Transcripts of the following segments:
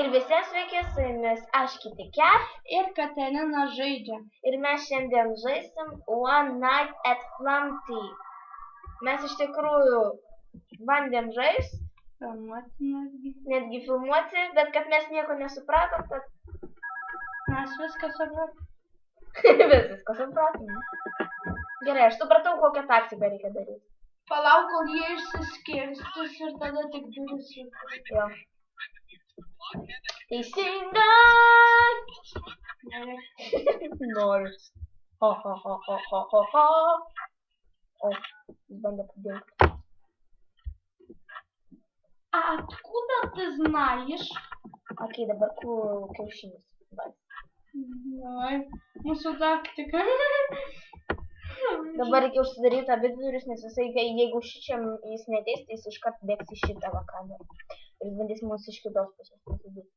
Ir visiems sveiki, su jumis aš Kitty Cat ir Katerina žaidžia. ir mes šiandien žaisim One Night at Flumpty. Mes iš tikrųjų bandėm žaisti, netgi filmuoti, bet kad mes nieko nesupratom, tad Mes viską supratom. viską supratom. Gerai, aš supratau, kokią taktiką reikia daryti. Palauk, kol jie išsiskirstus ir tada tik duris įkurs. Jo. Teisingai! Noriu. Ho, ho, ho, ho, ho, ho, ho. O, jis bandė padėti. А откуда ты знаешь? Okei, dabar kur kiaušinis. Oi, mūsų taktika. Dabar reikia užsidaryti abi duris, nes jisai, jeigu šičiam jis neteis, tai jis iškart bėgs į šitą kamerą. Ir jis bandys mus iš kitos pusės nusidėti.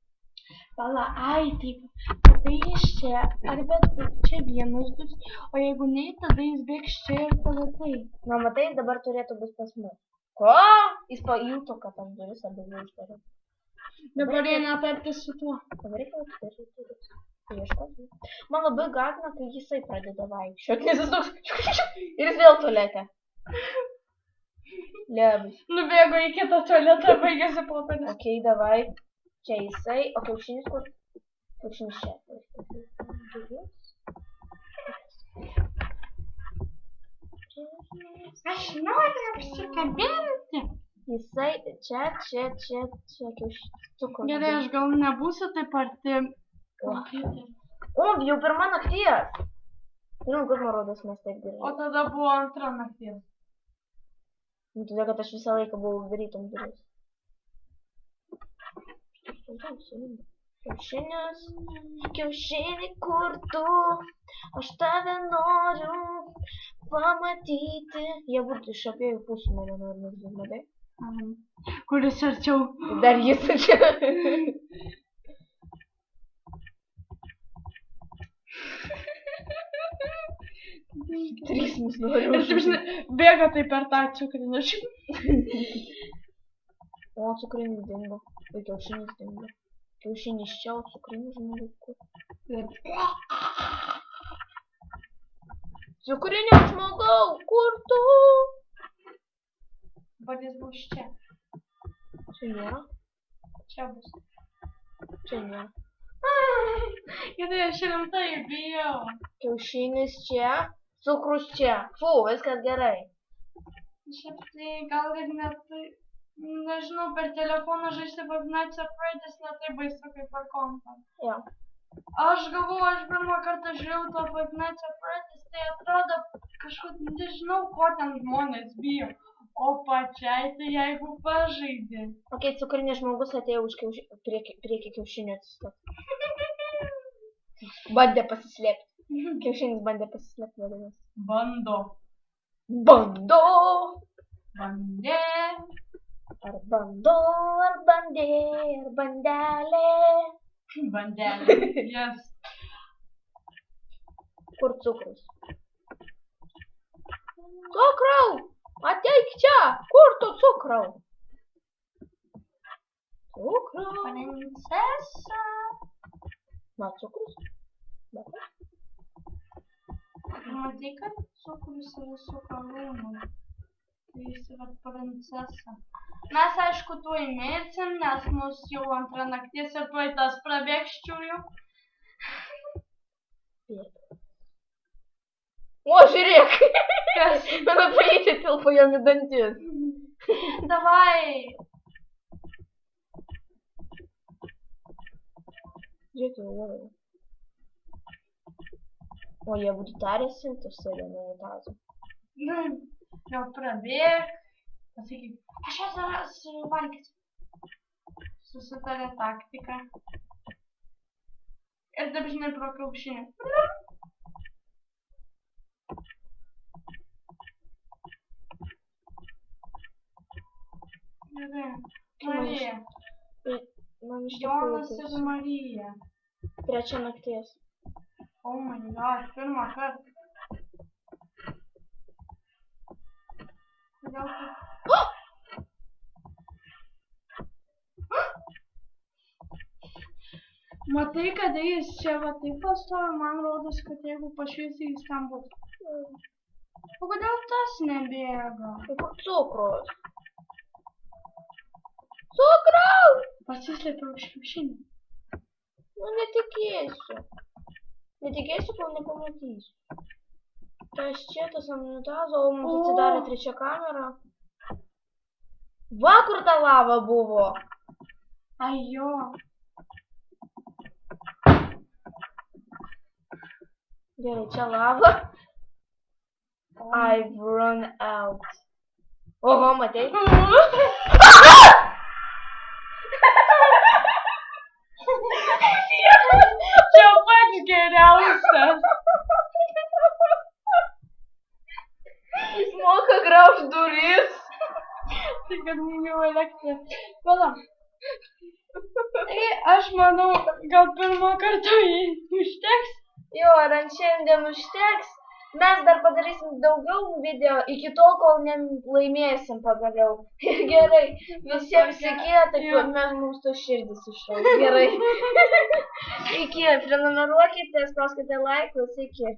Pala, ai, taip, tada jis čia, arba čia vienas duris, o jeigu ne, tada jis bėgs čia ir tada tai. Na, matai, dabar turėtų bus pas mus. Ko? Jis pajuto, kad tas duris abi uždarė. Dabar eina tartis su tuo. Dabar reikia uždaryti duris. Tai ieškoti. Man labai gąsdina, kai jisai pradeda vaikščioti, nes jis toks ir jis vėl tualete. Lebus. Nubėgo į kitą tualetą, baigėsi popierius. Okei, davai. Čia jisai, o kiaušinis kur? Kiaušinis čia. Aš noriu apsikabinti. Jisai čia kiaušinis. Cukrus. Gerai, aš gal nebūsiu taip arti. O, jau pirma nakties. Nu, kaip man rodos, mes taip dirbame. O tada buvo antra nakties. Nu, todėl, kad aš visą laiką buvau uždarytom duris. Kiaušinis, kiaušinį kur tu, aš tave noriu pamatyti. Jie būtų iš abiejų pusių mane nori nužudyti, matai? Kuris arčiau? Dar jis čia. Trys mus nori Ir taip, užžudyti. žinai, bėga taip per tą cukrinį. O, cukrinis dingo. Ir kiaušinis dingo. Kiaušinis čia, o cukrinis žmogus kur. Cukrinio žmogau, kur tu? Dabar jis bus čia. Čia nėra. Čia bus. Čia nėra. Gerai, aš rimtai bijau. Kiaušinis čia, cukrus čia. Fu, viskas gerai. Šiaip tai gal ir net, nežinau, per telefoną žaisti Five Nights at Freddy's ne taip baisu kaip per kompą. Jo. Aš galvoju, aš pirmą kartą žiūrėjau to Five Nights at Freddy's, tai atrodo kažkaip nežinau, ko ten žmonės bijo. O pačiai tai jeigu pažaidė. Okei, cukrinis žmogus atėjo už prie kiaušinio atsistoti. Bandė pasislėpti. Kiaušinis bandė pasislėpti, vadinasi. Bando. Bando! Bandė. Ar bando, ar bandė, ar bandelė. Bandelė. Yes. Kur cukrus? Cukrau! Ateik čia! Kur tu cukrau? Cukrau! Princesa. Na, cukrus? Matai? Matai, kad cukrus yra su karūnu. Tai jis yra princesa. Mes aišku tuoj mirsim, nes mus jau antra nakties ir tuoj tas prabėgščiųjų. O, žiūrėk! Kas? Mano pelytė tilpo jam į dantis. Davai! Žiūrėk, jau labai. O jie būtų tarėsi, tu sėdė nuo unitazų. Jau prabėg. Pasakyk, aš esu valgyti. Susitarė taktiką. Ir taip žinai pro kiaušinį. Gerai. Marija. Man iš Jonas ir tikrųjų Marija. trečia nakties. Oh my god, pirmą kartą. Kodėl tu... Matai, kada jis čia va taip pastovi, man rodos, kad jeigu pašviesi, jis ten bus. O kodėl tas nebėga? Tai kur cukrus? Cukraus! Pasislėpiau už kiaušinį. Nu, netikėsiu. Netikėsiu, kol nepamatysiu. Tas čia, tas unitazo, o mums atsidarė trečia kamera. Va, kur ta lava buvo. Ai jo. Gerai, čia lava. I've run out. Oho, matei? Čia pats geriausias. Jis moka graužt duris. Tai kad jau elektrą. Pala. Tai aš manau, gal pirmą kartą jį užteks. Jo, ar ant šiandien užteks? Mes dar padarysim daugiau video iki tol, kol laimėsim pagaliau. Gerai, visiems iki, taip pat mums to širdis iššau. Gerai. Iki, prenumeruokite, spauskite laikus, iki.